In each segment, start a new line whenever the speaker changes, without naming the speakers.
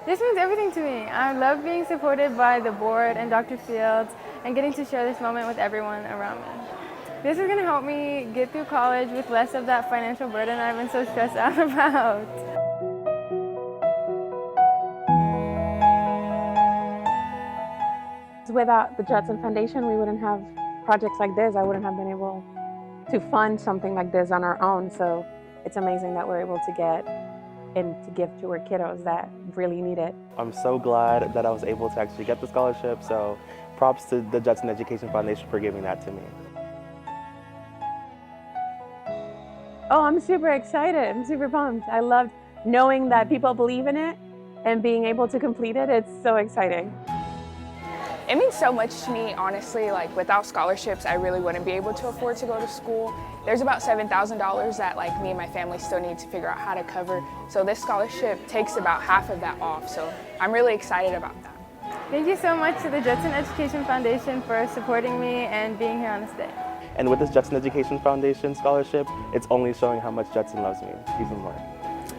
This means everything to me. I love being supported by the board and Dr. Fields and getting to share this moment with everyone around me. This is going to help me get through college with less of that financial burden I've been so stressed out about.
Without the Judson Foundation, we wouldn't have projects like this. I wouldn't have been able to fund something like this on our own. So it's amazing that we're able to get and to give to our kiddos that really need it.
I'm so glad that I was able to actually get the scholarship, so props to the Judson Education Foundation for giving that to me.
Oh, I'm super excited. I'm super pumped. I loved knowing that people believe in it and being able to complete it. It's so exciting.
It means so much to me, honestly. Like, without scholarships, I really wouldn't be able to afford to go to school. There's about $7,000 that me and my family still need to figure out how to cover. So this scholarship takes about half of that off. So I'm really excited about that.
Thank you so much to the Judson Education Foundation for supporting me and being here on this day.
And with this Judson Education Foundation scholarship, it's only showing how much Judson loves me even more.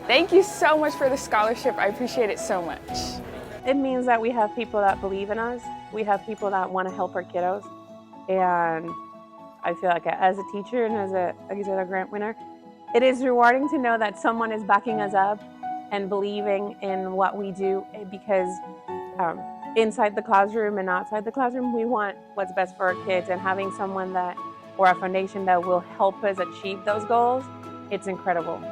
Thank you so much for the scholarship. I appreciate it so much.
It means that we have people that believe in us. We have people that want to help our kiddos. And I feel like as a teacher and as a grant winner, it is rewarding to know that someone is backing us up and believing in what we do, because inside the classroom and outside the classroom, we want what's best for our kids, and having someone or a foundation that will help us achieve those goals, it's incredible.